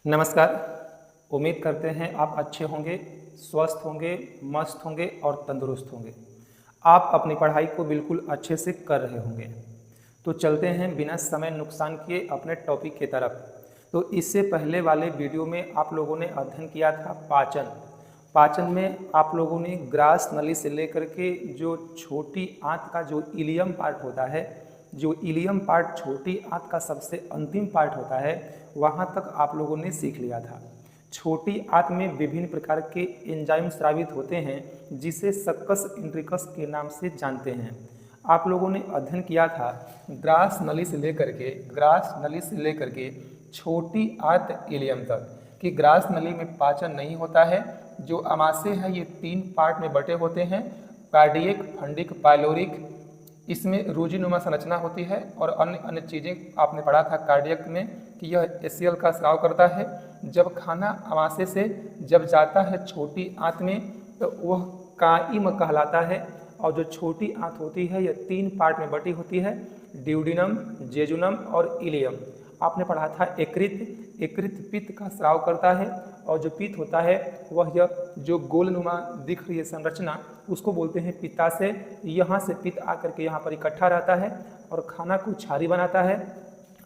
नमस्कार। उम्मीद करते हैं आप अच्छे होंगे, स्वस्थ होंगे, मस्त होंगे और तंदुरुस्त होंगे। आप अपनी पढ़ाई को बिल्कुल अच्छे से कर रहे होंगे। तो चलते हैं बिना समय नुकसान किए अपने टॉपिक की तरफ। तो इससे पहले वाले वीडियो में आप लोगों ने अध्ययन किया था पाचन। पाचन में आप लोगों ने ग्रास नली से लेकर के जो छोटी आंत का जो इलियम पार्ट होता है, जो इलियम पार्ट छोटी आंत का सबसे अंतिम पार्ट होता है, वहाँ तक आप लोगों ने सीख लिया था। छोटी आंत में विभिन्न प्रकार के एंजाइम स्रावित होते हैं जिसे सक्कस इंट्रिकस के नाम से जानते हैं। आप लोगों ने अध्ययन किया था ग्रास नली से लेकर के छोटी आंत इलियम तक कि ग्रास नली में पाचन नहीं होता है। जो आमाशय है ये 3 पार्ट में बटे होते हैं, कार्डियक, फंडिक, पाइलोरिक। इसमें रूजिनुमा संरचना होती है और अन्य अन्य चीज़ें आपने पढ़ा था कार्डियक में कि यह एसीएल का स्राव करता है। जब खाना आमाशय से जब जाता है छोटी आंत में तो वह काइम कहलाता है। और जो छोटी आंत होती है यह 3 पार्ट में बटी होती है, ड्यूडिनम, जेजुनम और इलियम। आपने पढ़ा था यकृत पित्त का स्राव करता है और जो पित्त होता है वह यह जो गोलनुमा दिख रही है संरचना उसको बोलते हैं पित्ताशय। यहाँ से पित्त आकर के यहाँ पर इकट्ठा रहता है और खाना को क्षारी बनाता है।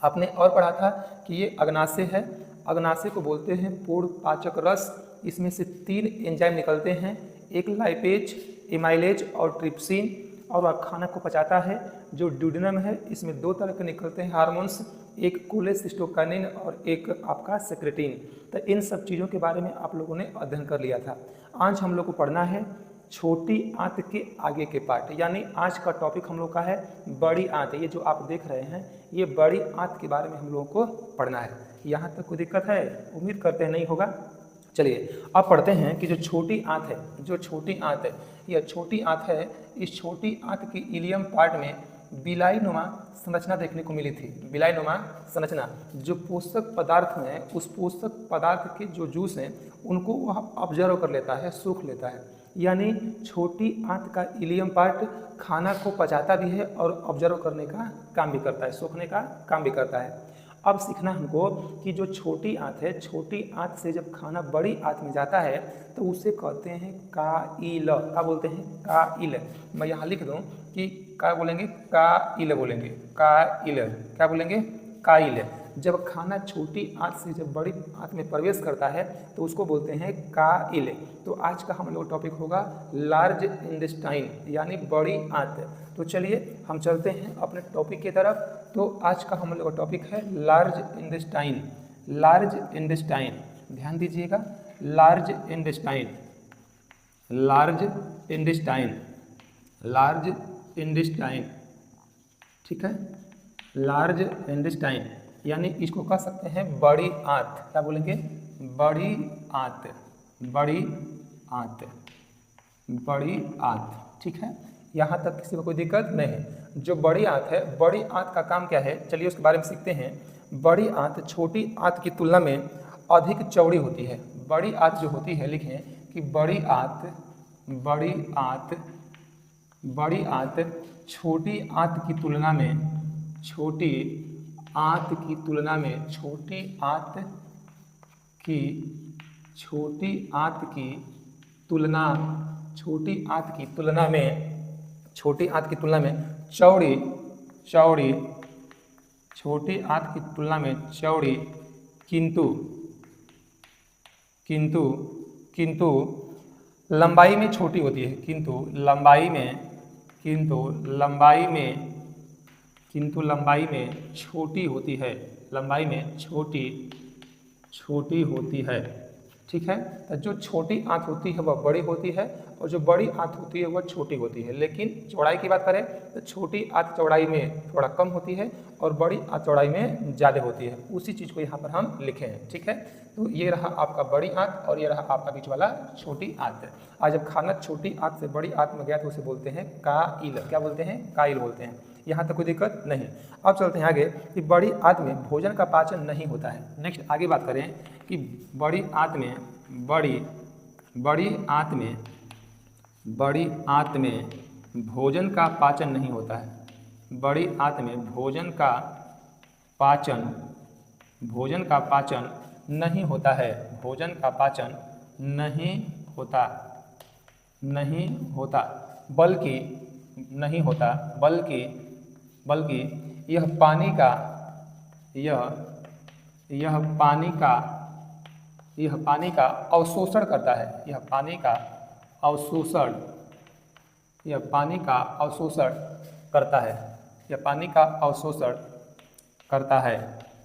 आपने और पढ़ा था कि ये अग्नाशय है। अग्नाशय को बोलते हैं पूर्ण पाचक रस। इसमें से 3 एंजाइम निकलते हैं, एक लाइपेज, एमाइलेज और ट्रिप्सिन, और वह खाना को पचाता है। जो ड्यूडिनम है इसमें 2 तरह के निकलते हैं हार्मोन्स, एक कोलेसिस्टोकाइनिन और एक आपका सेक्रेटिन। तो इन सब चीज़ों के बारे में आप लोगों ने अध्ययन कर लिया था। आज हम लोग को पढ़ना है छोटी आंत के आगे के पार्ट, यानी आज का टॉपिक हम लोग का है बड़ी आंत। ये जो आप देख रहे हैं ये बड़ी आंत के बारे में हम लोगों को पढ़ना है। यहाँ तक कोई दिक्कत है? उम्मीद करते हैं नहीं होगा। चलिए अब पढ़ते हैं कि जो छोटी आंत है, यह छोटी आंत है, इस छोटी आंत की इलियम पार्ट में बिलाईनुमा संरचना देखने को मिली थी। बिलाईनुमा संरचना जो पोषक पदार्थ में, उस पोषक पदार्थ के जो जूस हैं उनको वह ऑब्जर्व कर लेता है, सूख लेता है। यानी छोटी आंत का इलियम पार्ट खाना को पचाता भी है और ऑब्जर्व करने का काम भी करता है, सूखने का काम भी करता है। अब सीखना हमको कि जो छोटी आंत है, छोटी आंत से जब खाना बड़ी आंत में जाता है तो उसे कहते हैं काइल। क्या बोलते हैं? काइल। मैं यहाँ लिख दूँ कि क्या बोलेंगे? काइल बोलेंगे। काइल क्या बोलेंगे? काइल। जब खाना छोटी आंत से जब बड़ी आंत में प्रवेश करता है तो उसको बोलते हैं काइल। तो आज का हम लोग टॉपिक होगा लार्ज इंटेस्टाइन, यानी बड़ी आंत। तो चलिए हम चलते हैं अपने टॉपिक की तरफ। तो आज का हम लोग का टॉपिक है लार्ज इंटेस्टाइन। लार्ज इंटेस्टाइन, ध्यान दीजिएगा, large intestine, large intestine, large intestine, ठीक है। लार्ज इंटेस्टाइन यानी इसको कह सकते हैं बड़ी आंत। क्या बोलेंगे? बड़ी आंत, बड़ी आंत, बड़ी आंत, ठीक है। यहाँ तक किसी को कोई दिक्कत नहीं। जो बड़ी आंत है, बड़ी आंत का काम क्या है, चलिए उसके बारे में सीखते हैं। बड़ी आंत छोटी आंत की तुलना में अधिक चौड़ी होती है। बड़ी आंत जो होती है, लिखें कि बड़ी आंत, बड़ी आंत, बड़ी आंत छोटी आंत की तुलना में, छोटी आंत की तुलना में, छोटी आंत की, छोटी आंत की तुलना, छोटी आंत की तुलना में, छोटी आंत की तुलना में चौड़ी, चौड़ी, छोटी आंत की तुलना में चौड़ी, किंतु, किंतु, किंतु लंबाई में छोटी होती है। किंतु लंबाई में, किंतु लंबाई में, किंतु लंबाई में छोटी होती है। लंबाई में छोटी, छोटी होती है, ठीक है। तो जो छोटी आंत होती है वह बड़ी होती है और जो बड़ी आंत होती है वह छोटी होती है। लेकिन चौड़ाई की बात करें तो छोटी आंत चौड़ाई में थोड़ा कम होती है और बड़ी आंत चौड़ाई में ज़्यादा होती है। उसी चीज़ को यहाँ पर हम लिखे हैं, ठीक है। तो ये रहा आपका बड़ी आंत और ये रहा आपका बीच वाला छोटी आंत। आज जब खाना छोटी आंत से बड़ी आंत में गया तो उसे बोलते हैं काइल। क्या बोलते हैं? काइल बोलते हैं। यहाँ तक कोई दिक्कत नहीं। अब चलते हैं आगे कि बड़ी आंत में भोजन का पाचन नहीं होता है। नेक्स्ट आगे बात करें कि बड़ी आंत में, बड़ी आंत में, बड़ी आंत में भोजन का पाचन नहीं होता है। बड़ी आंत में भोजन का पाचन नहीं होता है, भोजन का पाचन नहीं होता, नहीं होता, बल्कि नहीं होता, बल्कि बल्कि यह पानी का यह पानी का यह पानी का अवशोषण करता है, यह पानी का अवशोषण यह पानी का अवशोषण करता है, यह पानी का अवशोषण करता है।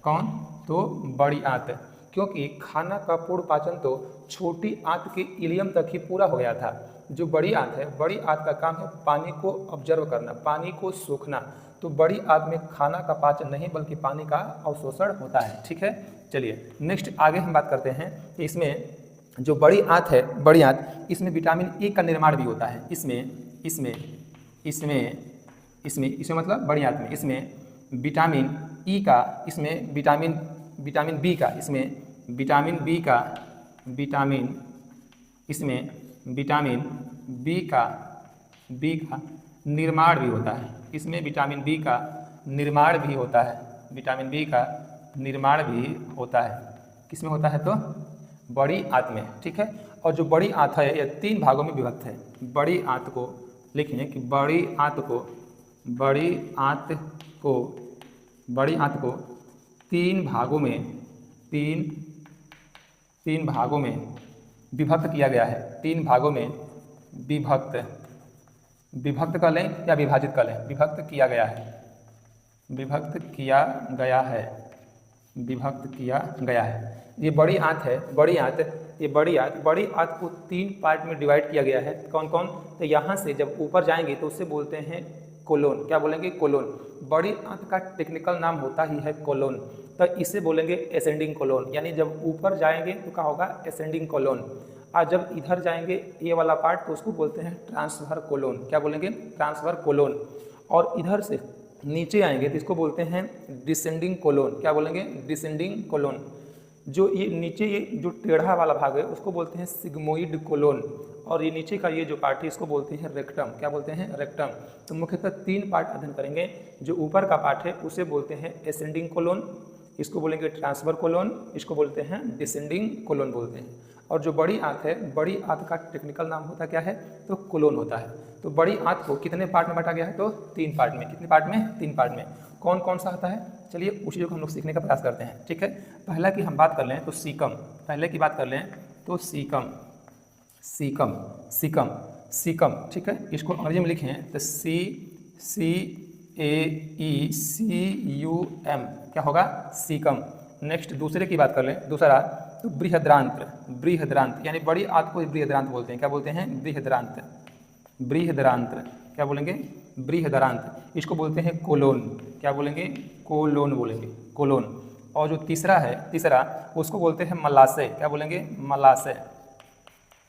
कौन? तो बड़ी आंत, क्योंकि खाना का पूर्ण पाचन तो छोटी आंत के इलियम तक ही पूरा हो गया था। जो बड़ी आंत है, बड़ी आंत का काम है पानी को ऑब्जर्व करना, पानी को सोखना। तो बड़ी आंत में खाना का पाचन नहीं बल्कि पानी का अवशोषण होता है। ठीक है, चलिए नेक्स्ट आगे हम बात करते हैं कि इसमें जो बड़ी आंत है, बड़ी आंत, इसमें विटामिन ए का निर्माण भी होता है। इसमें मतलब बड़ी आंत में इसमें विटामिन ई का, इसमें विटामिन बी का, इसमें विटामिन बी का निर्माण भी होता है। इसमें विटामिन बी का निर्माण भी होता है, विटामिन बी का निर्माण भी होता है। किसमें होता है? तो बड़ी आंत में। ठीक है, और जो बड़ी आंत है यह 3 भागों में विभक्त है। बड़ी आंत को लिखिए कि बड़ी आंत को 3 भागों में विभक्त किया गया है। 3 भागों में विभक्त कर लें या विभाजित कर लें, विभक्त किया गया है। ये बड़ी आंत है, बड़ी आंत को 3 पार्ट में डिवाइड किया गया है। कौन कौन? तो यहाँ से जब ऊपर जाएंगे तो उससे बोलते हैं कोलोन। क्या बोलेंगे? कोलोन। बड़ी आंत का टेक्निकल नाम होता ही है कोलोन, तो इसे बोलेंगे एसेंडिंग कोलोन। यानी जब ऊपर जाएंगे तो क्या होगा? Ascending colon. और जब इधर जाएंगे ये वाला पार्ट तो उसको बोलते हैं ट्रांसफर कोलोन। क्या बोलेंगे? Transfer colon. और इधर से नीचे आएंगे तो इसको बोलते हैं डिसेंडिंग कोलोन। क्या बोलेंगे? Descending colon. जो ये नीचे ये जो टेढ़ा वाला भाग है उसको बोलते हैं सिग्मोइड कोलोन, और ये नीचे का ये जो पार्ट है इसको बोलते हैं रेक्टम। क्या बोलते हैं? रेक्टम। तो मुख्यतः 3 पार्ट अध्ययन करेंगे। जो ऊपर का पार्ट है उसे बोलते हैं एसेंडिंग कोलोन, इसको बोलेंगे ट्रांसफर कोलोन, इसको बोलते हैं डिसेंडिंग कोलोन बोलते हैं। और जो बड़ी आंत है, बड़ी आंत का टेक्निकल नाम होता क्या है? तो कोलोन होता है। तो बड़ी आंत को कितने पार्ट में बांटा गया है? तो 3 पार्ट में। कितने पार्ट में? 3 पार्ट में। कौन कौन सा आता है? चलिए उसी को हम लोग सीखने का प्रयास करते हैं। ठीक है, पहला की हम बात कर लें तो सीकम। पहले की बात कर लें तो सीकम। ठीक है, इसको अंग्रेजी में लिखें तो CAECUM। क्या होगा? सीकम। नेक्स्ट दूसरे की बात कर लें, दूसरा तो बृहद्रांत, यानी बड़ी आंत को बृहद्रांत बोलते हैं। क्या बोलते हैं? बृहद्रांत। क्या बोलेंगे? बृहद्रांत। इसको बोलते हैं कोलोन। क्या बोलेंगे? कोलोन बोलेंगे, कोलोन। और जो तीसरा उसको बोलते हैं मलाशय। क्या बोलेंगे? मलाशय।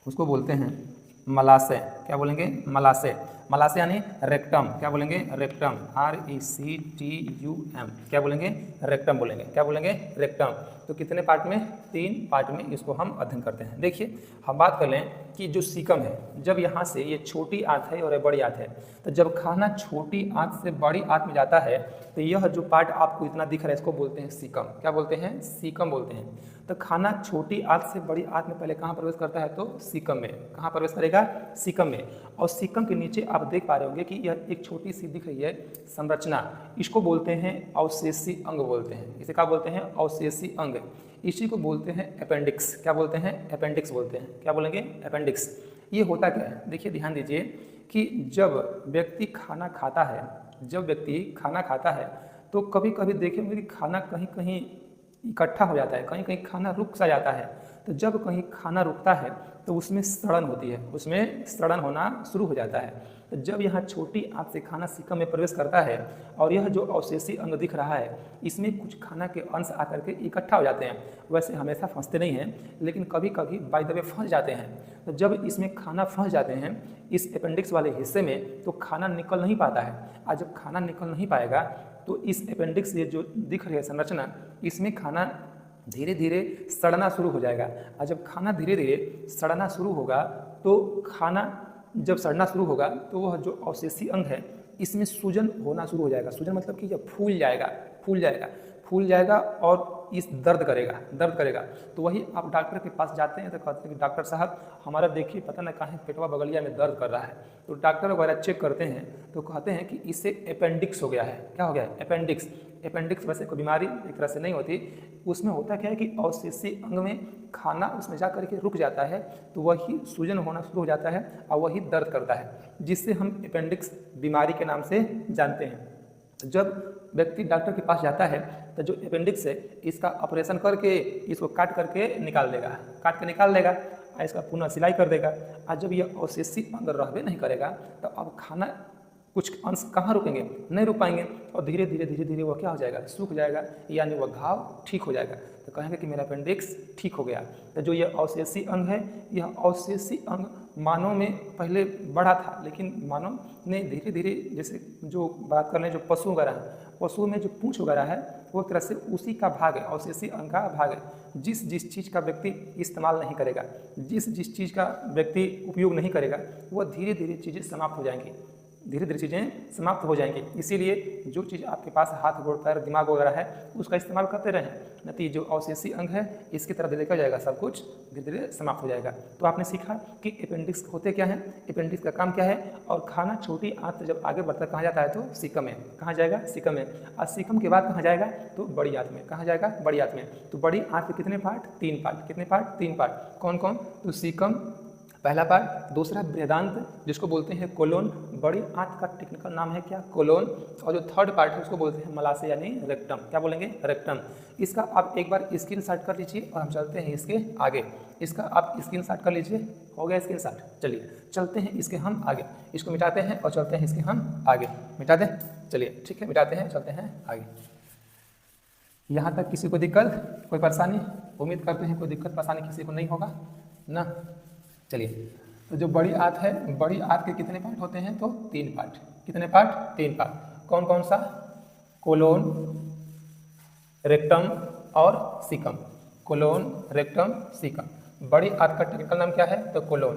उसको बोलते हैं मलाशय। क्या बोलेंगे? मलाशय। मलाशय यानी रेक्टम। क्या बोलेंगे? रेक्टम। RECTUM। क्या बोलेंगे? रेक्टम बोलेंगे। क्या बोलेंगे? रेक्टम। तो कितने पार्ट में? 3 पार्ट में इसको हम अध्ययन करते हैं। देखिए हम बात कर लें कि जो सीकम है, जब यहाँ से ये छोटी आंत है और ये बड़ी आंत है, तो जब खाना छोटी आंत से बड़ी आंत में जाता है तो यह जो पार्ट आपको इतना दिख रहा है इसको बोलते हैं सीकम। क्या बोलते हैं? सीकम बोलते हैं। तो खाना छोटी आंत से बड़ी आंत में पहले कहाँ प्रवेश करता है? तो सीकम में। कहाँ प्रवेश करेगा? सीकम में। और सीकम के नीचे आप देख पा रहे होंगे कि यह एक छोटी सी दिख रही है संरचना, इसको बोलते हैं अवशेषी अंग बोलते हैं। इसे क्या बोलते हैं? अवशेषी अंग। इसी को बोलते हैं अपेंडिक्स। क्या बोलते हैं? अपेंडिक्स बोलते हैं। क्या बोलेंगे? अपेंडिक्स। ये होता क्या है? देखिए ध्यान दीजिए कि जब व्यक्ति खाना खाता है तो कभी कभी देखेंगे कि खाना कहीं कहीं इकट्ठा हो जाता है, कहीं कहीं खाना रुक सा जाता है। तो जब कहीं खाना रुकता है तो उसमें सड़न होती है, उसमें सड़न होना शुरू हो जाता है। तो जब यहाँ छोटी आंत से खाना सीकम में प्रवेश करता है और यह जो अवशेषी अंग दिख रहा है इसमें कुछ खाना के अंश आकर के इकट्ठा हो जाते हैं। वैसे हमेशा फंसते नहीं हैं, लेकिन कभी कभी बाय द वे फंस जाते हैं। तो जब इसमें खाना फंस जाते हैं इस अपेंडिक्स वाले हिस्से में तो खाना निकल नहीं पाता है। और जब खाना निकल नहीं पाएगा तो इस अपेंडिक्स ये जो दिख रही है संरचना, इसमें खाना धीरे धीरे सड़ना शुरू हो जाएगा। और जब खाना धीरे धीरे सड़ना शुरू होगा तो खाना जब सड़ना शुरू होगा तो वह जो अवशेषी अंग है इसमें सूजन होना शुरू हो जाएगा। सूजन मतलब कि जब फूल जाएगा और इस दर्द करेगा। तो वही आप डॉक्टर के पास जाते हैं तो कहते हैं कि डॉक्टर साहब हमारा देखिए पता ना कहाँ पेटवा बगलिया में दर्द कर रहा है। तो डॉक्टर वगैरह चेक करते हैं तो कहते हैं कि इससे अपेंडिक्स हो गया है। क्या हो गया है? अपेंडिक्स। अपेंडिक्स वैसे कोई बीमारी एक तरह से नहीं होती, उसमें होता क्या है कि अवशेषी अंग में खाना उसमें जा करके रुक जाता है, तो वही सूजन होना शुरू हो जाता है और वही दर्द करता है, जिससे हम अपेंडिक्स बीमारी के नाम से जानते हैं। जब व्यक्ति डॉक्टर के पास जाता है तो जो अपेंडिक्स है इसका ऑपरेशन करके इसको काट के निकाल देगा और इसका पुनः सिलाई कर देगा। और जब यह अवशेषी अंग रहबे नहीं करेगा तो अब खाना कुछ अंश कहाँ रुकेंगे, नहीं रुक पाएंगे और धीरे धीरे वह क्या हो जाएगा, सूख जाएगा, यानी वह घाव ठीक हो जाएगा। तो कहेंगे कि मेरा अपेंडिक्स ठीक हो गया। तो जो यह अवशेषी अंग है, यह अवशेषी अंग मानव में पहले बढ़ा था, लेकिन मानव ने धीरे धीरे, जैसे जो बात कर लें जो पशु वगैरह है, पशु में जो पूंछ वगैरह है वो एक तरह से उसी का भाग है, अवशेषी अंग का भाग है। जिस चीज़ का व्यक्ति इस्तेमाल नहीं करेगा, जिस चीज़ का व्यक्ति उपयोग नहीं करेगा, वह धीरे धीरे चीज़ें समाप्त हो जाएंगी, इसीलिए जो चीज़ आपके पास हाथ गोड़ पैर दिमाग वगैरह है उसका इस्तेमाल करते रहें, नहीं तो जो अवशेषी अंग है इसकी तरफ देखा जाएगा, सब कुछ धीरे धीरे समाप्त हो जाएगा। तो आपने सीखा कि अपेंडिक्स होते क्या हैं, अपेंडिक्स का काम क्या है, और खाना छोटी आंत जब आगे बढ़ता कहाँ जाता है, तो सीकम में। कहाँ जाएगा? सीकम में। और सीकम के बाद कहाँ जाएगा? तो बड़ी आंत में। कहाँ जाएगा? बड़ी आंत में। तो बड़ी आंत के कितने पार्ट? 3 पार्ट। कितने पार्ट? 3 पार्ट। कौन कौन? तो सीकम पहला पार्ट, दूसरा बृहदांत जिसको बोलते हैं कोलोन, बड़ी आंत का टेक्निकल नाम है क्या? कोलोन। और जो थर्ड पार्ट है उसको बोलते हैं मलाशय यानी रेक्टम। क्या बोलेंगे? रेक्टम। इसका आप एक बार स्क्रीनशॉट कर लीजिए और हम चलते हैं इसके आगे। इसका आप स्क्रीनशॉट कर लीजिए, हो गया स्क्रीनशॉट। चलिए चलते हैं इसके हम आगे, इसको मिटाते हैं और चलते हैं इसके हम आगे। मिटा दें? चलिए ठीक है, मिटाते हैं, चलते हैं आगे। यहाँ तक किसी को दिक्कत, कोई परेशानी? उम्मीद करते हैं कोई दिक्कत परेशानी किसी को नहीं होगा ना। चलिए, तो जो बड़ी आंत है, बड़ी आंत के कितने पार्ट होते हैं? तो 3 पार्ट। कितने पार्ट? 3 पार्ट। कौन कौन सा? कोलोन, रेक्टम और सीकम। Colon, rectum, caecum. बड़ी आंत का टेक्निकल नाम क्या है? तो कोलोन।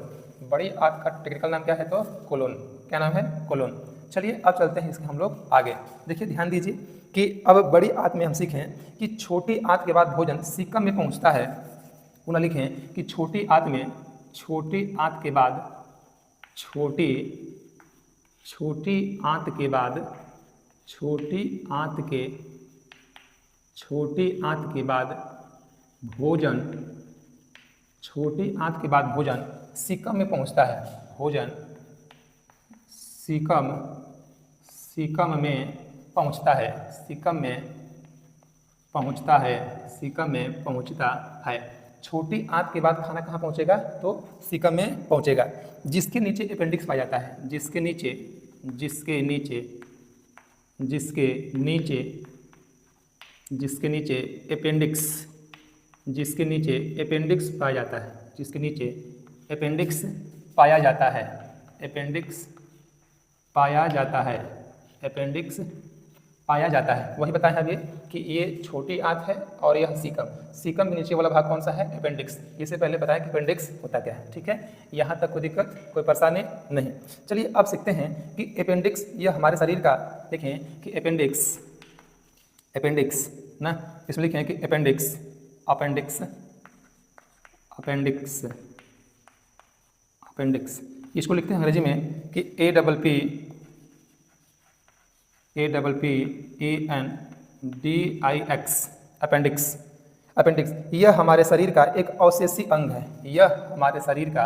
बड़ी आंत का टेक्निकल नाम क्या है? तो कोलोन। क्या नाम है? कोलोन। चलिए अब चलते हैं इसके हम लोग आगे। देखिए ध्यान दीजिए कि अब बड़ी आंत में हम सीखें कि छोटी आंत के बाद भोजन सीकम में पहुँचता है। पुनः लिखें कि छोटी आंत में, छोटी आंत के बाद, छोटी आंत के बाद, छोटी आंत के बाद भोजन, छोटी आंत के बाद भोजन सीकम में पहुंचता है। भोजन सीकम में पहुंचता है, सीकम में पहुंचता है। छोटी आंत के बाद खाना कहाँ पहुँचेगा? तो सीकम में पहुँचेगा, जिसके नीचे अपेंडिक्स पाया जाता है। जिसके नीचे अपेंडिक्स पाया जाता है। जिसके नीचे अपेंडिक्स पाया जाता है। अपेंडिक्स पाया जाता है। वही बताएं अभी कि ये छोटी आंत है और यह सीकम के नीचे वाला भाग कौन सा है? अपेंडिक्स। इससे पहले बताया कि अपेंडिक्स होता क्या है। ठीक है, यहाँ तक कोई दिक्कत, कोई परेशानी नहीं। चलिए अब सीखते हैं कि अपेंडिक्स यह हमारे शरीर का, देखें कि अपेंडिक्स ना, इसमें लिखें कि अपेंडिक्स, इसको लिखते हैं अंग्रेजी में कि APPENDIX, अपेंडिक्स। यह हमारे शरीर का एक अवशेषी अंग है। यह हमारे शरीर का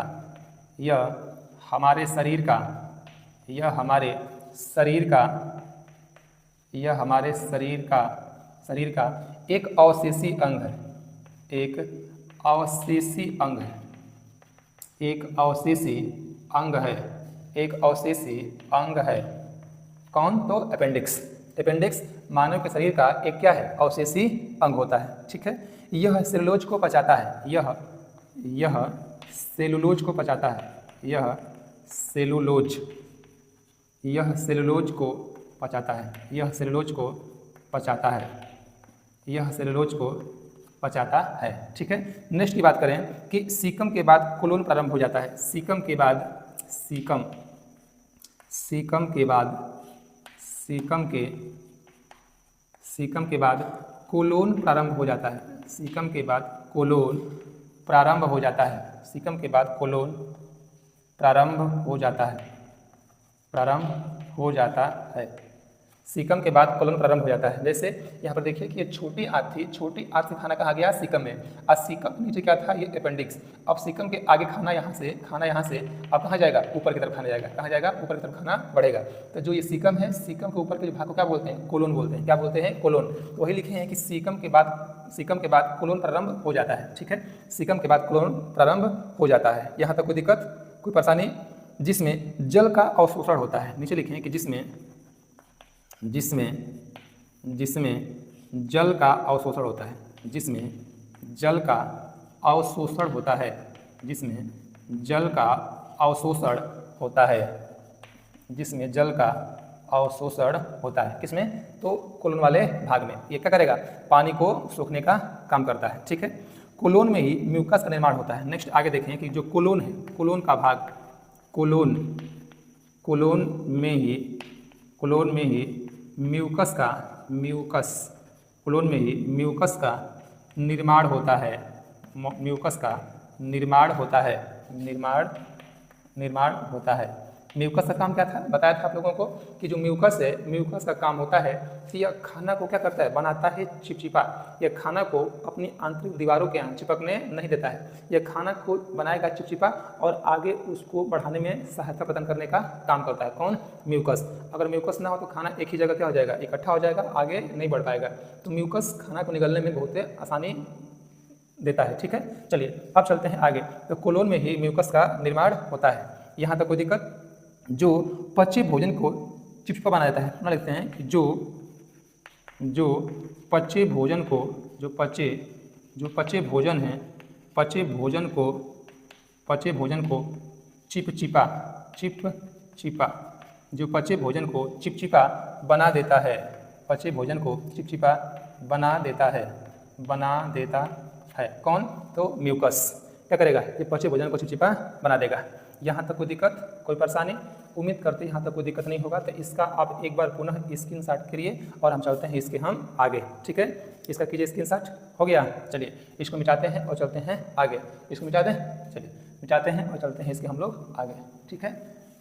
एक अवशेषी अंग है। एक अवशेषी अंग है। कौन? तो अपेंडिक्स मानव के शरीर का एक क्या है? अवशेषी अंग होता है। ठीक है, यह सेलुलोज को पचाता है। यह सेलुलोज को पचाता है। यह सेलुलोज को पचाता है। ठीक है, नेक्स्ट की बात करें कि सीकम के बाद कोलोन प्रारंभ हो जाता है। सीकम के बाद कोलोन प्रारंभ हो जाता है, सीकम के बाद कोलोन प्रारंभ हो जाता है, सीकम के बाद कोलोन प्रारंभ हो जाता है, प्रारंभ हो जाता है, सीकम के बाद कोलोन प्रारंभ हो जाता है। जैसे यहाँ पर देखिए कि ये छोटी आंत थी, छोटी आंत से खाना कहाँ गया, सीकम में, और सीकम नीचे क्या था, ये अपेंडिक्स। अब सीकम के आगे खाना यहाँ से अब कहाँ जाएगा, ऊपर की तरफ खाना जाएगा, कहाँ जाएगा, ऊपर की तरफ खाना बढ़ेगा। तो जो ये सीकम है, सीकम के ऊपर के जो भाग को क्या बोलते हैं, कोलोन बोलते हैं। क्या बोलते हैं, कोलोन। तो वही लिखे हैं कि सीकम के बाद कोलोन प्रारंभ हो जाता है। ठीक है, सीकम के बाद कोलोन प्रारंभ हो जाता है। यहाँ तक कोई दिक्कत, कोई परेशानी? जिसमें जल का अवशोषण होता है, नीचे लिखे हैं कि जिसमें जल का अवशोषण होता है, जिसमें जल का अवशोषण होता है, जिसमें जल का अवशोषण होता है, जिसमें जल का अवशोषण होता है। किसमें, तो कोलोन वाले भाग में। ये क्या करेगा, पानी को सोखने का काम करता है। ठीक है, कोलोन में ही म्यूकस का निर्माण होता है। नेक्स्ट आगे देखें कि जो कोलोन है, कोलोन का भाग, कोलोन में ही म्यूकस का निर्माण होता है, म्यूकस का निर्माण होता है, निर्माण होता है। म्यूकस का काम क्या था, बताया था आप लोगों को कि जो म्यूकस है, म्यूकस का काम होता है कि यह खाना को क्या करता है, बनाता है चिपचिपा। यह खाना को अपनी आंतरिक दीवारों के यहाँ चिपकने नहीं देता है। यह खाना को बनाएगा चिपचिपा और आगे उसको बढ़ाने में सहायता प्रदान करने का काम करता है। कौन, म्यूकस। अगर म्यूकस ना हो तो खाना एक ही जगह क्या हो जाएगा, इकट्ठा हो जाएगा, आगे नहीं बढ़ पाएगा। तो म्यूकस खाना को निगलने में बहुत आसानी देता है। ठीक है, चलिए अब चलते हैं आगे। तो कोलोन में ही म्यूकस का निर्माण होता है। यहाँ तक कोई दिक्कत? जो पचे भोजन को चिपचिपा बना देता है, ना लिखते हैं कि जो पचे भोजन को, जो पचे भोजन है, पचे भोजन को चिपचिपा, जो पचे भोजन को चिपचिपा बना देता है, पचे भोजन को चिपचिपा बना देता है। कौन, तो म्यूकस। क्या करेगा, ये पचे भोजन को चिपचिपा बना देगा। यहाँ तक कोई दिक्कत, कोई परेशानी? उम्मीद करते हैं यहाँ तक कोई दिक्कत नहीं होगा। तो इसका आप एक बार पुनः स्क्रीनशॉट करिए और हम चलते हैं इसके हम आगे। ठीक है, इसका कीजिए स्क्रीनशॉट। हो गया, चलिए इसको मिटाते हैं और चलते हैं आगे। इसको मिटा दें, चलिए मिटाते हैं और चलते हैं इसके हम लोग आगे। ठीक है,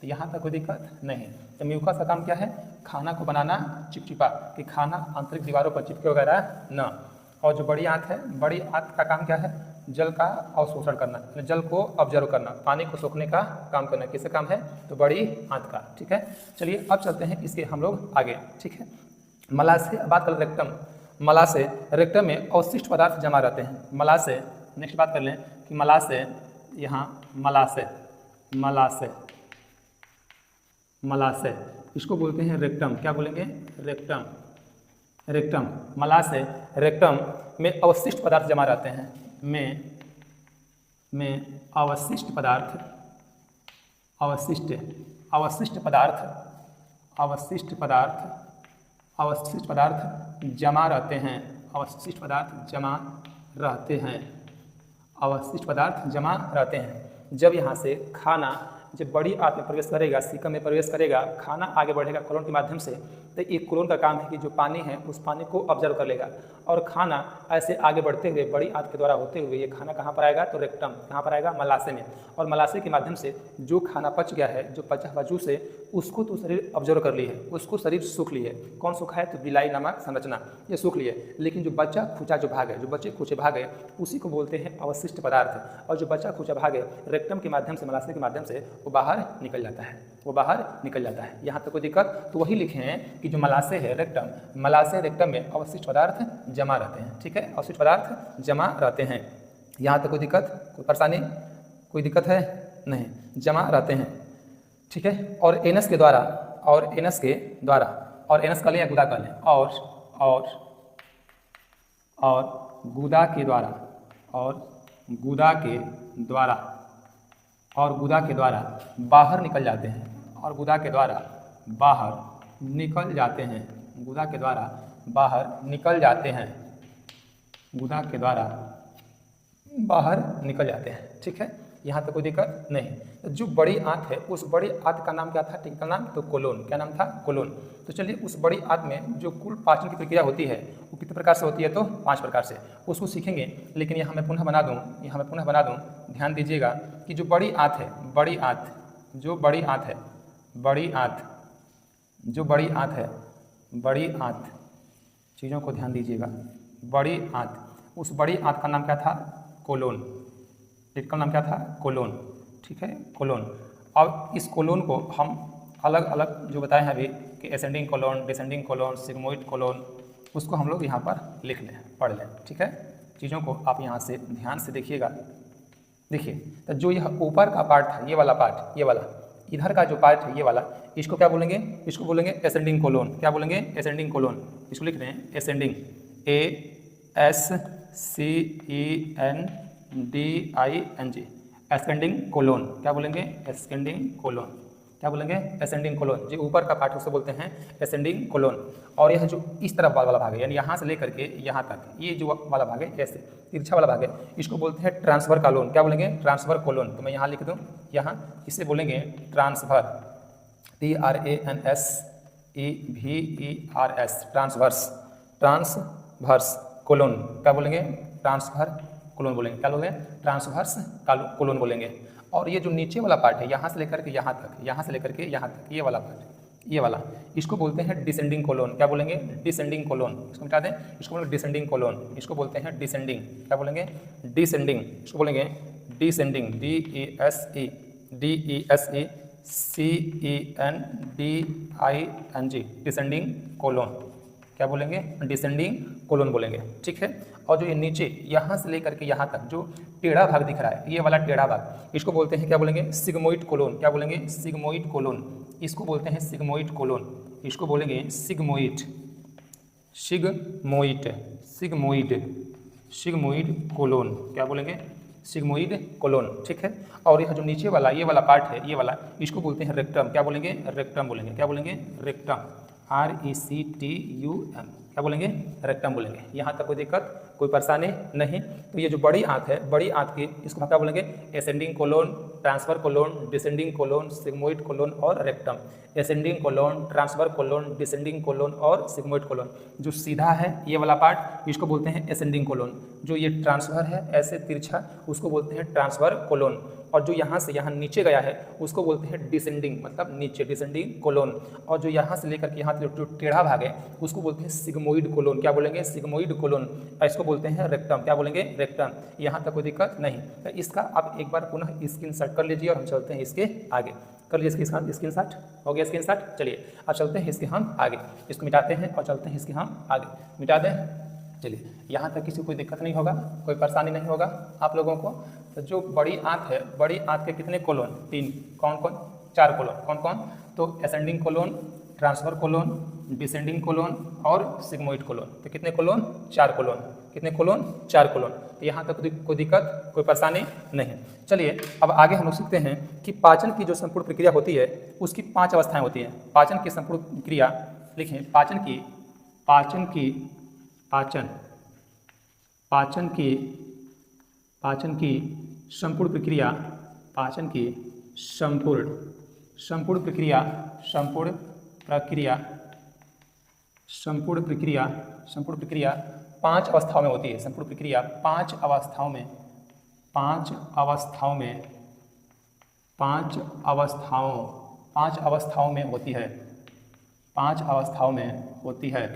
तो यहाँ तक कोई दिक्कत नहीं। तो म्यूकस का काम क्या है, खाना को बनाना चिपचिपा, कि खाना आंतरिक दीवारों पर चिपके वगैरह न। और जो बड़ी आंत है, बड़ी आंत का काम क्या है, जल का अवशोषण करना, जल को ऑब्जर्व करना, पानी को सोखने का काम करना। किसका काम है, तो बड़ी आंत का। ठीक है, चलिए अब चलते हैं इसके हम लोग आगे। ठीक है, मलाशय, बात कर रेक्टम। मलाशय, रेक्टम में अवशिष्ट पदार्थ जमा रहते हैं। मलाशय, नेक्स्ट बात कर लें कि मलाशय, यहाँ मलाशय इसको बोलते हैं रेक्टम। क्या बोलेंगे, रेक्टम। मलाशय, रेक्टम में अवशिष्ट पदार्थ जमा रहते हैं, में अवशिष्ट पदार्थ जमा रहते हैं, अवशिष्ट पदार्थ जमा रहते हैं। जब यहाँ से खाना, जब बड़ी आंत में प्रवेश करेगा, सीकम में प्रवेश करेगा, खाना आगे बढ़ेगा कोलोन के माध्यम से। तो ये कोलोन का काम है कि जो पानी है उस पानी को ऑब्जर्व कर लेगा और खाना ऐसे आगे बढ़ते हुए बड़ी आंत के द्वारा होते हुए ये खाना कहाँ पर आएगा, तो रेक्टम। कहाँ पर आएगा, मलाशय में। और मलाशय के माध्यम से जो खाना पच गया है, जो पचा हुआ जूस है, उसको तो शरीर ऑब्जर्व कर ली है, उसको शरीर सूख ली है। कौन सूखा है, तो बिलाई नामक संरचना, ये सूख ली है। लेकिन जो बचा खुचा जो भाग है, जो बचे खुचे भाग है, उसी को बोलते हैं अवशिष्ट पदार्थ। और जो बचा खुचा भाग है, रेक्टम के माध्यम से, मलाशय के माध्यम से वो बाहर निकल जाता है। यहाँ तक कोई दिक्कत? तो वही लिखे हैं कि जो मलाशय है, रेक्टम, मलाशय रेक्टम में अवशिष्ट पदार्थ जमा रहते हैं। ठीक है, अवशिष्ट पदार्थ जमा रहते हैं। यहाँ तक कोई दिक्कत, कोई परेशानी, कोई दिक्कत है नहीं, जमा रहते हैं। ठीक है, और एनस के द्वारा, और एनस का लें या गुदा का लें, और गुदा के द्वारा बाहर निकल जाते हैं, और गुदा के द्वारा बाहर निकल जाते हैं, गुदा के द्वारा बाहर निकल जाते हैं। ठीक है, यहाँ तक कोई दिक्कत नहीं। जो बड़ी आंत है उस बड़ी आंत का नाम क्या था, टेक्निकल नाम, तो कोलोन। क्या नाम था, कोलोन। तो चलिए उस बड़ी आंत में जो कुल पाचन की प्रक्रिया होती है वो कितने प्रकार से होती है, तो 5 प्रकार से, उसको सीखेंगे। लेकिन यहाँ मैं पुनः बना दूँ, ध्यान दीजिएगा कि जो बड़ी आंत है, जो बड़ी आंत, चीज़ों को ध्यान दीजिएगा, बड़ी आंत, उस बड़ी आंत का नाम क्या था, कोलोन। टेक्निकल नाम क्या था, कोलोन। ठीक है, कोलोन। अब इस कोलोन को हम अलग अलग जो बताए हैं अभी कि ascending colon, descending colon, sigmoid colon, उसको हम लोग यहाँ पर लिख लें, पढ़ लें। ठीक है, चीज़ों को आप यहाँ से ध्यान से देखिएगा। देखिए, तो जो यह ऊपर का पार्ट था, ये वाला पार्ट, ये वाला इधर का जो पार्ट है ये वाला, इसको क्या बोलेंगे, इसको बोलेंगे एसेंडिंग कोलोन। क्या बोलेंगे, एसेंडिंग कोलोन। इसको लिख रहे हैं एसेंडिंग, ASCENDING, एसेंडिंग कोलोन। क्या बोलेंगे, एसेंडिंग कोलोन। क्या बोलेंगे, एसेंडिंग कोलोन। जो ऊपर का पार्ट उसे बोलते हैं एसेंडिंग कोलोन। और यह जो इस तरफ वाला भाग है, यानी यहाँ से लेकर के यहाँ तक, ये जो वाला भाग है, ऐसे तिरछा वाला भाग है, इसको बोलते हैं ट्रांसफर कोलोन। क्या बोलेंगे, ट्रांसफर कोलोन। तो मैं यहाँ लिख दूँ, यहाँ इसे बोलेंगे ट्रांसफर, TRANSEVERS, ट्रांसवर्स कोलोन। क्या बोलेंगे, ट्रांसफर कोलोन बोलेंगे। क्या बोलेंगे, ट्रांसवर्स कोलोन बोलेंगे। और ये जो नीचे वाला पार्ट है, यहाँ से लेकर के यहाँ तक, यहाँ से लेकर के यहाँ तक, ये वाला पार्ट, ये वाला, इसको बोलते हैं डिसेंडिंग कोलोन। क्या बोलेंगे, डिसेंडिंग कोलोन। इसको मिटा दें, इसको बोलेंगे डिसेंडिंग कोलोन। इसको बोलते हैं डिसेंडिंग। क्या बोलेंगे, डिसेंडिंग। इसको बोलेंगे डिसेंडिंग, DESENDING, डिसेंडिंग कोलोन। क्या बोलेंगे, डिसेंडिंग कोलोन बोलेंगे। ठीक है। और जो ये नीचे यहाँ से लेकर के यहाँ तक जो टेढ़ा भाग दिख रहा है, ये वाला टेढ़ा भाग, इसको बोलते हैं, क्या बोलेंगे, सिग्मोइड कोलोन। क्या बोलेंगे, सिग्मोइड कोलोन। इसको बोलते हैं सिग्मोइड कोलोन। इसको बोलेंगे सिग्मोइड, सिग्मोइड कोलोन। क्या बोलेंगे, सिग्मोइड कोलोन। ठीक है। और यह जो नीचे वाला, ये वाला पार्ट है, ये वाला, इसको बोलते हैं रेक्टम। क्या बोलेंगे, रेक्टम बोलेंगे। क्या बोलेंगे, रेक्टम, RECTUM। क्या बोलेंगे, रेक्टम बोलेंगे। यहाँ तक कोई दिक्कत, कोई परेशानी नहीं। तो ये जो बड़ी आंत है, बड़ी आंत की, इसको हम क्या बोलेंगे, ascending colon, transfer colon, descending colon, sigmoid colon और rectum. Ascending colon, transfer colon, descending colon और सिग्मोइड कोलोन। जो सीधा है ये वाला पार्ट, इसको बोलते हैं एसेंडिंग कोलोन। जो ये ट्रांसफर है ऐसे तिरछा, उसको बोलते हैं ट्रांसफर कोलोन। और जो यहाँ से यहाँ नीचे गया है उसको बोलते हैं डिसेंडिंग, मतलब नीचे, डिसेंडिंग कोलोन। और जो यहाँ से लेकर के यहाँ तक जो टेढ़ा भाग है उसको बोलते हैं सिग्मोइड कोलोन। क्या बोलेंगे, सिग्मोइड कोलोन। और इसको बोलते हैं रेक्टम। क्या बोलेंगे, रेक्टम। यहाँ तक कोई दिक्कत नहीं। तो इसका आप एक बार पुनः स्क्रीनशॉट कर लीजिए और हम चलते हैं इसके आगे। कर लीजिए स्क्रीनशॉट, हो गया स्क्रीनशॉट। चलिए अब चलते हैं इसके हम आगे, इसको मिटाते हैं और चलते हैं इसके हम आगे। मिटा दें, चलिए यहाँ तक किसी को कोई दिक्कत नहीं होगा, कोई परेशानी नहीं होगा आप लोगों को। तो जो बड़ी आंत है, बड़ी आंत के कितने कोलोन, 3, कौन कौन, 4 कोलोन। कौन कौन, तो ascending colon, transfer colon, descending colon और सिग्मोइड कोलोन। तो कितने कोलोन, 4 कोलोन। कितने कोलोन, 4 कोलोन। तो यहाँ तक कोई दिक्कत, कोई परेशानी नहीं। चलिए अब आगे हम लोग सीखते हैं कि पाचन की जो संपूर्ण प्रक्रिया होती है उसकी 5 अवस्थाएं होती हैं। पाचन की संपूर्ण प्रक्रिया लिखें, पाचन की संपूर्ण प्रक्रिया, पाचन की संपूर्ण प्रक्रिया 5 अवस्थाओं में होती है। संपूर्ण प्रक्रिया 5 अवस्थाओं में होती है।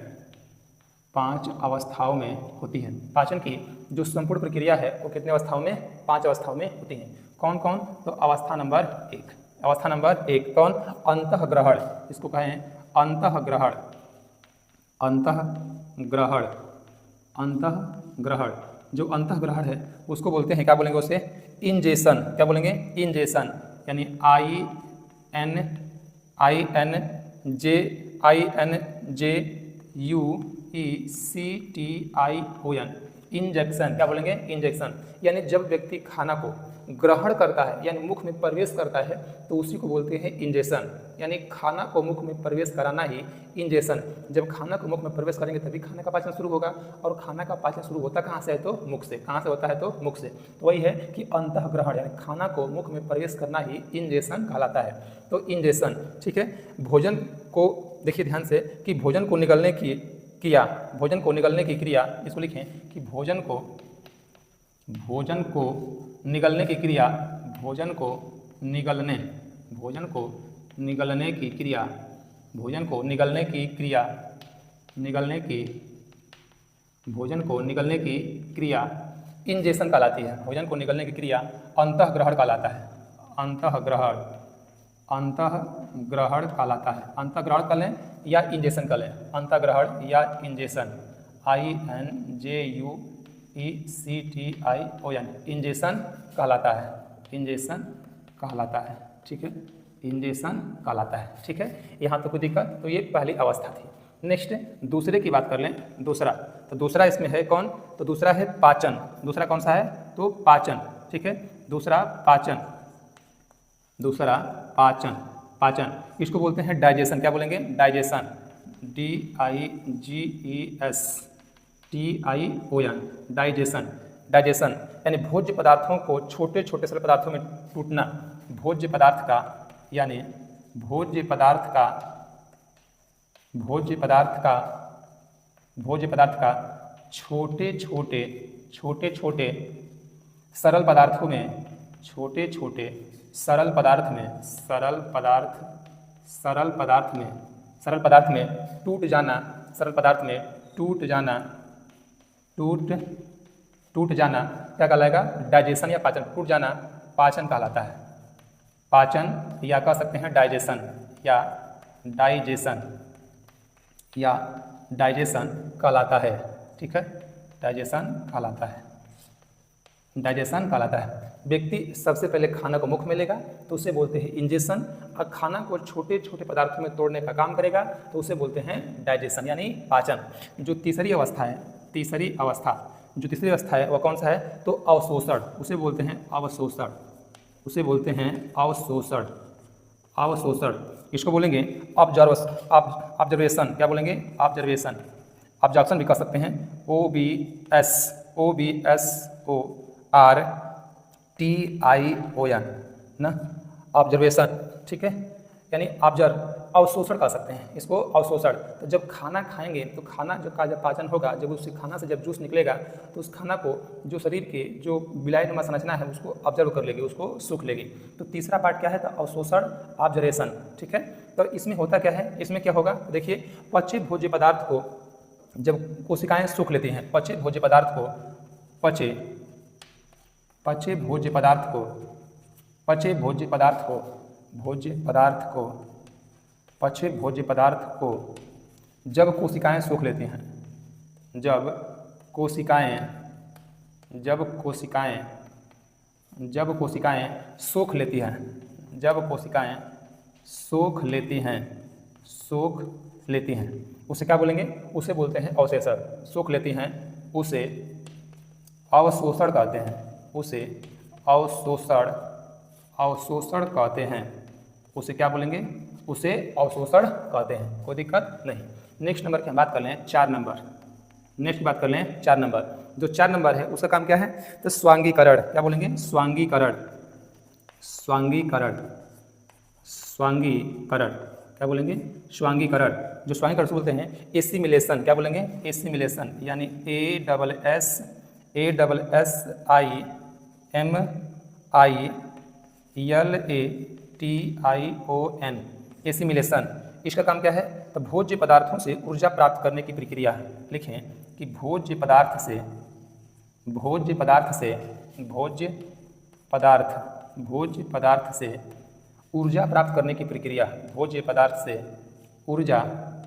5 अवस्थाओं में होती है। पाचन की जो संपूर्ण प्रक्रिया है वो कितने अवस्थाओं में, 5 अवस्थाओं में होती है। कौन कौन, तो अवस्था नंबर 1, कौन, अंतःग्रहण। इसको कहें अंतःग्रहण। जो अंतःग्रहण है उसको बोलते हैं, क्या बोलेंगे उसे, इंजेशन। क्या बोलेंगे, इंजेशन। यानी INJECTION, इंजेक्शन, क्या बोलेंगे? इंजेक्शन। यानी जब व्यक्ति खाना को ग्रहण करता है यानी मुख में प्रवेश करता है तो उसी को बोलते हैं इंजेक्शन। यानी खाना को मुख में प्रवेश कराना ही इंजेक्शन। जब खाना को मुख में प्रवेश करेंगे तभी खाने का पाचन शुरू होगा, और खाना का पाचन शुरू होता कहाँ से है? तो मुख से। कहाँ से होता है? तो मुख से। तो वही है कि अंतःग्रहण यानी खाना को मुख में प्रवेश करना ही इंजेक्शन कहलाता है। तो इंजेक्शन, ठीक है। भोजन को देखिए ध्यान से कि भोजन को निगलने की क्रिया, भोजन को निगलने की क्रिया, इसको लिखें कि भोजन को निगलने की क्रिया, भोजन को निगलने की क्रिया, भोजन को निगलने की क्रिया, भोजन को निगलने की क्रिया इंजेक्शन कहलाती है। भोजन को निगलने की क्रिया अंतःग्रहण कहलाता है। अंतःग्रहण कहलाता है। अंतःग्रहण कर लें या इंजेक्शन कर लें, अंतःग्रहण या इंजेक्शन, INJECTION, इंजेक्शन कहलाता है। इंजेक्शन कहलाता है, ठीक है। इंजेक्शन कहलाता है, ठीक है। यहाँ तो कोई दिक्कत? तो ये पहली अवस्था थी। नेक्स्ट दूसरे की बात कर लें। दूसरा, तो दूसरा इसमें है कौन? तो दूसरा है पाचन। दूसरा कौन सा है? तो पाचन, ठीक है। दूसरा पाचन, पाचन इसको बोलते हैं डाइजेशन। क्या बोलेंगे? डाइजेशन, DIGESTION, डाइजेशन यानी भोज्य पदार्थों को छोटे छोटे सरल पदार्थों में टूटना। भोज्य पदार्थ का यानी भोज्य पदार्थ का छोटे छोटे सरल पदार्थों में, सरल पदार्थ में टूट जाना क्या कहलाएगा? डाइजेशन या पाचन। टूट जाना पाचन कहलाता है। पाचन या कह सकते हैं डाइजेशन या डाइजेशन कहलाता है, ठीक है। डाइजेशन कहलाता है। व्यक्ति सबसे पहले खाना को मुख में लेगा तो उसे बोलते हैं इंजेक्शन, और खाना को छोटे छोटे पदार्थों में तोड़ने का काम करेगा तो उसे बोलते हैं डाइजेशन यानी पाचन। जो तीसरी अवस्था है वह कौन सा है? तो अवशोषण, उसे बोलते हैं अवशोषण। इसको बोलेंगे ऑब्जर्वेशन। क्या बोलेंगे? ऑब्जर्वेशन भी कह सकते हैं, OBSORTION ना, ऑब्जर्वेशन, ठीक है। यानी अवशोषण कह सकते हैं इसको, अवशोषण। तो जब खाना खाएंगे तो खाना का जब पाचन होगा, जब उस खाना से जब जूस निकलेगा तो उस खाना को जो शरीर के जो विलायनुमा संरचना है उसको ऑब्जर्व कर लेगी, उसको सूख लेगी। तो तीसरा पार्ट क्या है? तो अवशोषण, ऑब्जर्वेशन, ठीक है। तो इसमें होता क्या है? इसमें क्या होगा? देखिए, पचे भोज्य पदार्थ को जब कोशिकाएं सूख लेती हैं, पचे भोज्य पदार्थ को जब कोशिकाएं सूख लेती हैं, जब कोशिकाएं सूख लेती हैं, उसे क्या बोलेंगे? उसे बोलते हैं अवशोषण। सूख लेती हैं उसे अवशोषण कहते हैं, उसे अवशोषण कहते हैं। उसे क्या बोलेंगे? उसे अवशोषण कहते हैं। कोई दिक्कत नहीं। नेक्स्ट नंबर की हम बात कर लें 4 नंबर। नेक्स्ट बात कर लें 4 नंबर। जो 4 नंबर है उसका काम क्या है? तो स्वांगीकरण। क्या बोलेंगे? स्वांगीकरण। क्या बोलेंगे? स्वांगीकरण। जो स्वांगीकरण से बोलते हैं एसिमिलेशन। क्या बोलेंगे? एसिमिलेशन यानी ASSIMILATION, एसिमिलेशन। इसका काम क्या है? तो भोज्य पदार्थों से ऊर्जा प्राप्त करने की प्रक्रिया है। लिखें कि भोज्य पदार्थ से ऊर्जा प्राप्त करने की प्रक्रिया। भोज्य पदार्थ से ऊर्जा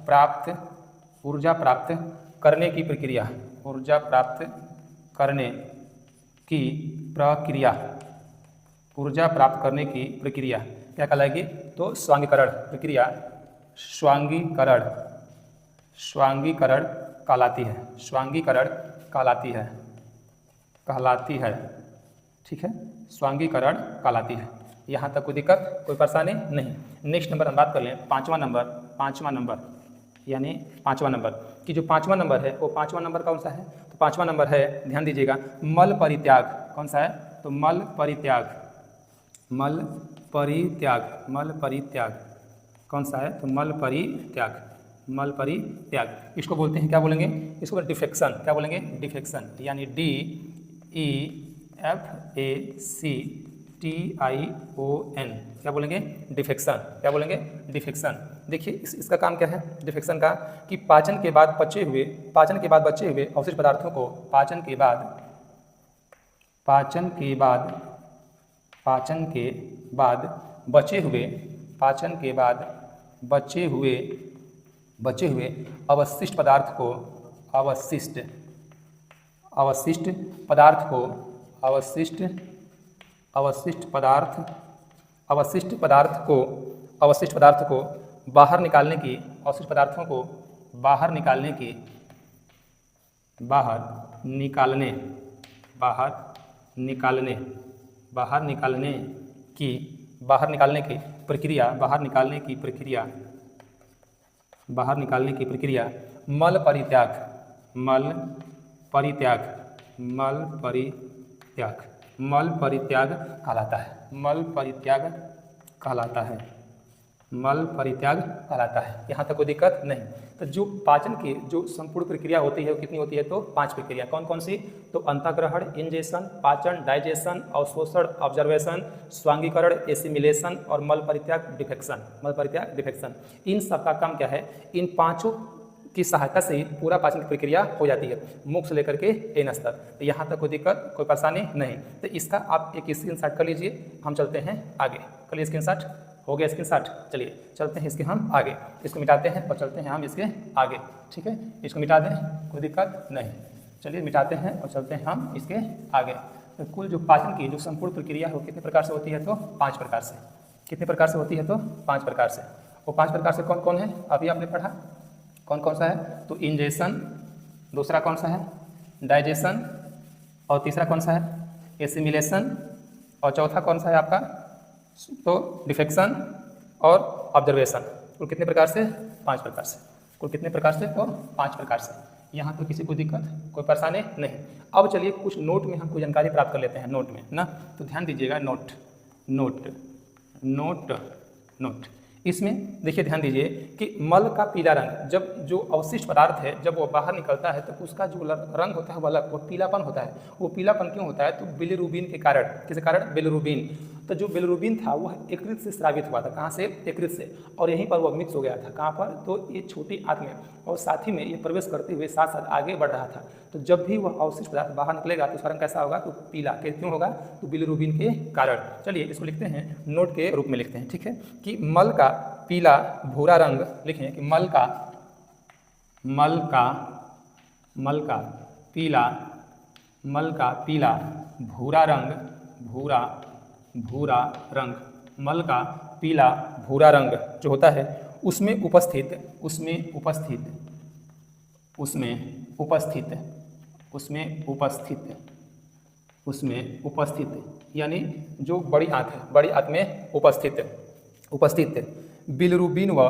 प्राप्त करने की प्रक्रिया। ऊर्जा प्राप्त करने की प्रक्रिया क्या कहलाएगी? तो स्वांगीकरण प्रक्रिया, स्वांगीकरण कहलाती है। कहलाती है। ठीक है, स्वांगीकरण कहलाती है। यहाँ तक कोई दिक्कत, कोई परेशानी नहीं। नेक्स्ट नंबर हम बात कर लें, पाँचवा नंबर यानी पाँचवा नंबर कि जो पाँचवा नंबर है वो पाँचवा नंबर कौन सा है? तो पाँचवा नंबर है, ध्यान दीजिएगा, मल परित्याग। कौन सा है? तो मल परित्याग। कौन सा है? तो मल परित्याग। इसको बोलते हैं, क्या बोलेंगे? इसको डिफेक्शन। क्या बोलेंगे? डिफेक्शन, यानी DEFACTION। क्या बोलेंगे? डिफेक्शन। क्या बोलेंगे? डिफेक्शन। देखिए इसका काम क्या है डिफेक्शन का, कि पाचन के बाद बचे हुए अवशिष्ट पदार्थों को पाचन के बाद बचे हुए अवशिष्ट पदार्थ को बाहर निकालने की, अवशिष्ट पदार्थों को बाहर निकालने की प्रक्रिया मल परित्याग कहलाता है। यहाँ तक कोई दिक्कत नहीं। तो जो पाचन की जो संपूर्ण प्रक्रिया होती है वो कितनी होती है? तो 5 प्रक्रिया। कौन कौन सी? तो अंतःग्रहण, इंजेशन, पाचन, डाइजेशन, अवशोषण, ऑब्जर्वेशन, स्वांगीकरण, एसिमिलेशन और मल परित्याग डिफेक्शन। इन सब का काम क्या है? इन पांचों की सहायता से ही पूरा पाचन की प्रक्रिया हो जाती है, मुख से लेकर के एनस तक। तो यहाँ तक कोई दिक्कत, कोई परेशानी नहीं। तो इसका आप एक स्क्रीनशॉट कर लीजिए, हम चलते हैं आगे। कर लीजिए स्क्रीनशॉट, हो गया स्क्रीनशॉट। चलिए चलते हैं इसके हम आगे, इसको मिटाते हैं और चलते हैं हम इसके आगे। ठीक है, इसको मिटा दें, कोई दिक्कत नहीं। चलिए मिटाते हैं और चलते हैं हम इसके आगे। तो कुल जो पाचन की जो संपूर्ण प्रक्रिया है वो कितने प्रकार से होती है? तो 5 प्रकार से। कितने प्रकार से होती है? तो 5 प्रकार से। वो 5 प्रकार से कौन कौन है? अभी आपने पढ़ा, कौन कौन सा है? तो इंजेशन, दूसरा कौन सा है? डाइजेशन, और तीसरा कौन सा है? एसिमिलेशन, और चौथा कौन सा है आपका? तो डिफेक्शन और ऑब्जर्वेशन। कुल कितने प्रकार से? 5 प्रकार से। कुल कितने प्रकार से? तो 5 प्रकार से। यहाँ तो किसी को दिक्कत, कोई परेशानी नहीं। अब चलिए कुछ नोट में हम कोई जानकारी प्राप्त कर लेते हैं, नोट में ना। तो ध्यान दीजिएगा, नोट इसमें देखिए, ध्यान दीजिए कि मल का पीला रंग, जब जो अवशिष्ट पदार्थ है जब वो बाहर निकलता है तो उसका जो रंग होता है वो अलग, वो पीलापन होता है। वो पीलापन क्यों होता है? तो बिलिरुबिन के कारण। किस कारण? बिलिरुबिन। तो जो बिलिरुबिन था वह यकृत से स्रावित हुआ था। कहाँ से? यकृत से। और यहीं पर वह मिक्स हो गया था। कहाँ पर? तो ये छोटी आंत में, और साथ ही में ये प्रवेश करते हुए साथ साथ आगे बढ़ रहा था। तो जब भी वह अवशिष्ट पदार्थ बाहर निकलेगा तो उसका रंग कैसा होगा? तो पीला। क्यों होगा? तो बिलिरुबिन के कारण। चलिए इसको लिखते हैं, नोट के रूप में लिखते हैं। ठीक है, कि मल का पीला भूरा रंग, लिखें कि मल का पीला भूरा रंग, मल का पीला भूरा रंग जो होता है उसमें उपस्थित यानी जो बड़ी आंत है, बड़ी आंत में उपस्थित बिलिरुबिन व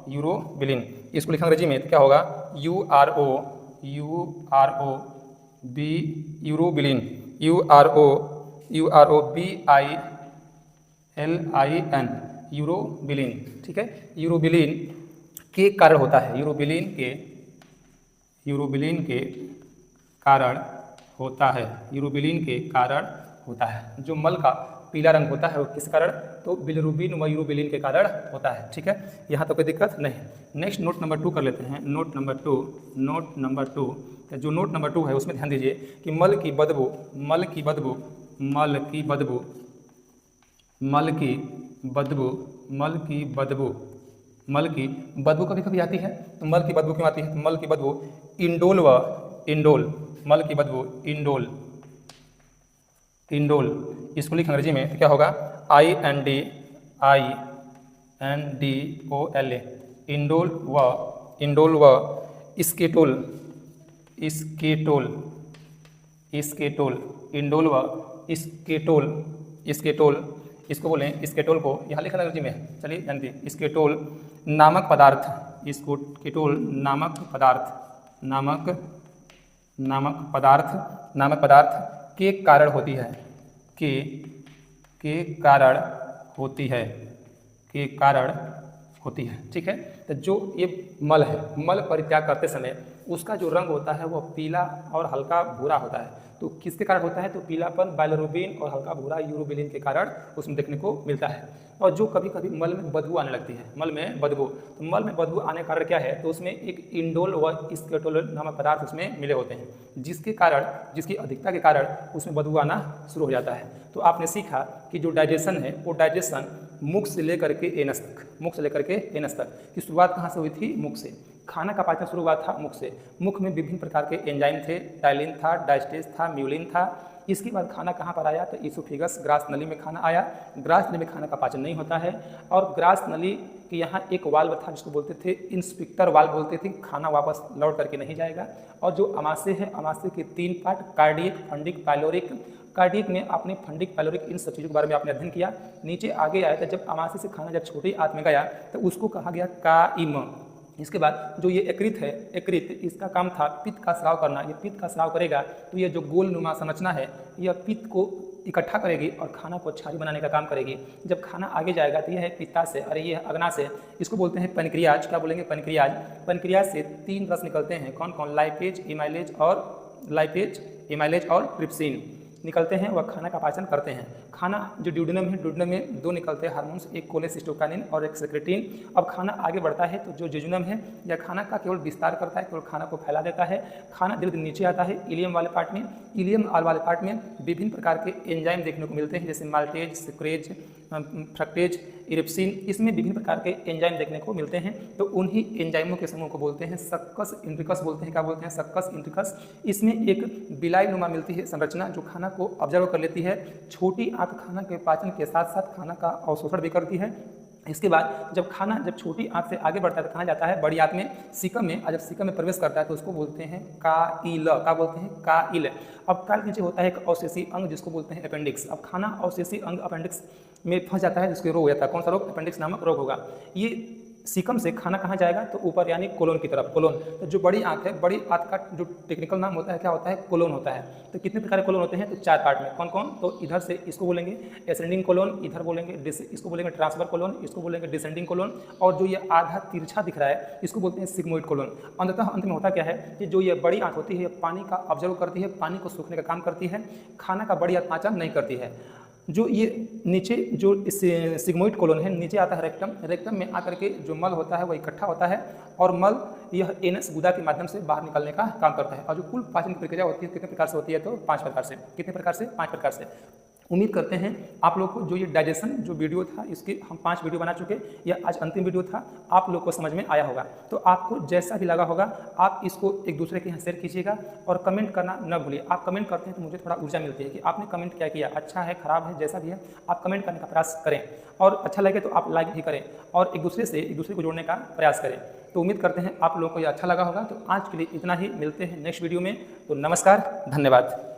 यूरोबिलिन। इसको लिखा अंग्रेजी में तो क्या होगा? UROBILIN, urobilin. ठीक है, यूरोबिलिन के कारण होता है, यूरोबिलिन के कारण होता है। जो मल का पीला रंग होता है वो किस कारण? तो बिलिरुबिन व यूरोबिलिन के कारण होता है। ठीक है, यहाँ तो कोई दिक्कत नहीं। नेक्स्ट नोट नंबर 2 कर लेते हैं। नोट नंबर 2, जो नोट नंबर 2 है उसमें ध्यान दीजिए कि मल की बदबू कभी कभी आती है। तो मल की बदबू क्यों आती है? तो मल की बदबू इंडोल व इंडोल, मल की बदबू इंडोल, इंडोल। इसको लिख अंग्रेजी में तो क्या होगा, INDOL, इंडोल व स्केटोल, स्केटोल, स्केटोल, इंडोल व स्केटोल, स्केटोल, इसको बोलें स्केटोल को यहाँ लिखा अंग्रेजी में, चलिए जानते, स्केटोल नामक पदार्थ, स्केटोल नामक पदार्थ, नामक पदार्थ के कारण होती है, के कारण होती है, के कारण होती है। ठीक है, तो जो ये मल है, मल परित्याग करते समय उसका जो रंग होता है वो पीला और हल्का भूरा होता है। तो किसके कारण होता है, तो पीलापन बाइलोरुबिन और हल्का भूरा यूरोबिलिन के कारण उसमें देखने को मिलता है। और जो कभी कभी मल में बदबू आने लगती है, मल में बदबू, तो मल में बदबू आने का कारण क्या है, तो उसमें एक इंडोल व स्केटोल नामक पदार्थ उसमें मिले होते हैं, जिसके कारण, जिसकी अधिकता के कारण उसमें बदबू आना शुरू हो जाता है। तो आपने सीखा कि जो डाइजेशन है वो डाइजेशन मुख से लेकर के एनस तक, मुख से लेकर के एनस तक की शुरुआत कहाँ से हुई थी, मुख से। खाना का पाचन शुरू हुआ था मुख से। मुख में विभिन्न प्रकार के एंजाइम थे, टाइलिन था, डायस्टेज था, म्यूलिन था। इसके बाद खाना कहाँ पर आया, तो इसोफेगस, ग्रास नली में खाना आया। ग्रास नली में खाना का पाचन नहीं होता है और ग्रास नली के यहाँ एक वाल्व था जिसको बोलते थे इंस्पेक्टर वाल्व बोलते थे, खाना वापस लौट करके नहीं जाएगा। और जो अमाशय है, अमाशय के 3 part, cardiac, fundic, pyloric. Cardiac में आपने फंडिक, पाइलोरिक, इन सब चीज़ों के बारे में आपने अध्ययन किया। नीचे आगे आया था जब अमाशय से खाना जब छोटी आंत में गया तो उसको कहा गया काइम। इसके बाद जो ये यकृत है, यकृत, इसका काम था पित्त का स्राव करना। ये पित्त का स्राव करेगा तो ये जो गोल नुमा संरचना है यह पित्त को इकट्ठा करेगी और खाना को क्षारी बनाने का काम करेगी। जब खाना आगे जाएगा तो यह है पित्ताशय और ये है अग्नाशय, इसको बोलते हैं पेनक्रियाज। क्या बोलेंगे, पेनक्रियाज। पेनक्रियाज से 3 रस निकलते हैं, कौन कौन, लाइपेज, इमाइलेज और ट्रिप्सिन निकलते हैं, वह खाना का पाचन करते हैं। खाना जो ड्यूडेनम है, ड्यूडेनम में 2 निकलते हैं हार्मोन्स, एक कोलेसिस्टोकाइनिन और एक सेक्रेटिन। अब खाना आगे बढ़ता है तो जो जेजुनम है यह खाना का केवल विस्तार करता है, केवल खाना को फैला देता है। खाना धीरे धीरे नीचे आता है इलियम वाले पार्ट में। इलियम वाले पार्ट में विभिन्न प्रकार के एंजाइम देखने को मिलते हैं, जैसे माल्टेज, सिक्रेज, फ्रक्टेज, इरिप्सिन। इसमें विभिन्न प्रकार के एंजाइम देखने को मिलते हैं। तो उन्हीं एंजाइमों के समूह को बोलते हैं सक्कस इंट्रिकस बोलते हैं। क्या बोलते हैं, सक्कस इंट्रिकस। इसमें एक बिलाई नुमा मिलती है संरचना जो खाना को ऑब्जर्व कर लेती है। छोटी आंत खाना के पाचन के साथ साथ खाना का अवशोषण भी करती है। इसके बाद जब खाना जब छोटी आंत से आगे बढ़ता है तो कहाँ जाता है, बड़ी आंत में, सीकम में। और जब सीकम में प्रवेश करता है तो उसको बोलते हैं काइल। क्या बोलते हैं, काइल। अब काल के नीचे होता है एक अवशेषी अंग जिसको बोलते हैं अपेंडिक्स। अब खाना अवशेषी अंग अपेंडिक्स में फंस जाता है जिसके रोग हो जाता है। कौन सा रोग, अपेंडिक्स नामक रोग होगा। ये सीकम से खाना कहाँ जाएगा, तो ऊपर यानी कोलोन की तरफ। कोलोन, तो जो बड़ी आंत है, बड़ी आंत का जो टेक्निकल नाम होता है क्या होता है, कोलोन होता है। तो कितने प्रकार के कोलोन होते हैं, तो 4 पार्ट में। कौन कौन, तो इधर से इसको बोलेंगे एसेंडिंग कोलोन, इधर बोलेंगे इसको बोलेंगे ट्रांसफर कोलोन, इसको बोलेंगे डिसेंडिंग कोलोन, और जो ये आधा तिरछा दिख रहा है इसको बोलते हैं सिग्मोइड कोलोन। अंततः अंत में होता क्या है कि जो ये बड़ी आंत होती है पानी का ऑब्जर्व करती है, पानी को सूखने का काम करती है, खाना का बड़ी आंत पाचन नहीं करती है। जो ये नीचे जो सिग्मोइड कोलोन है, नीचे आता है रेक्टम। रेक्टम में आकर के जो मल होता है वो इकट्ठा होता है और मल यह एनस गुदा के माध्यम से बाहर निकलने का काम करता है। और जो कुल पाचन की प्रक्रिया होती है कितने प्रकार से होती है, तो 5 प्रकार से। कितने प्रकार से, 5 प्रकार से। उम्मीद करते हैं आप लोग को जो ये डाइजेशन जो वीडियो था इसके हम 5 वीडियो बना चुके, यह आज अंतिम वीडियो था, आप लोग को समझ में आया होगा। तो आपको जैसा भी लगा होगा आप इसको एक दूसरे के यहाँ शेयर कीजिएगा और कमेंट करना न भूलिए। आप कमेंट करते हैं तो मुझे थोड़ा ऊर्जा मिलती है कि आपने कमेंट क्या किया, अच्छा है, खराब है, जैसा भी है आप कमेंट करने का प्रयास करें और अच्छा लगे तो आप लाइक भी करें और एक दूसरे को जोड़ने का प्रयास करें। तो उम्मीद करते हैं आप लोगों को यह अच्छा लगा होगा। तो आज के लिए इतना ही, मिलते हैं नेक्स्ट वीडियो में। तो नमस्कार, धन्यवाद।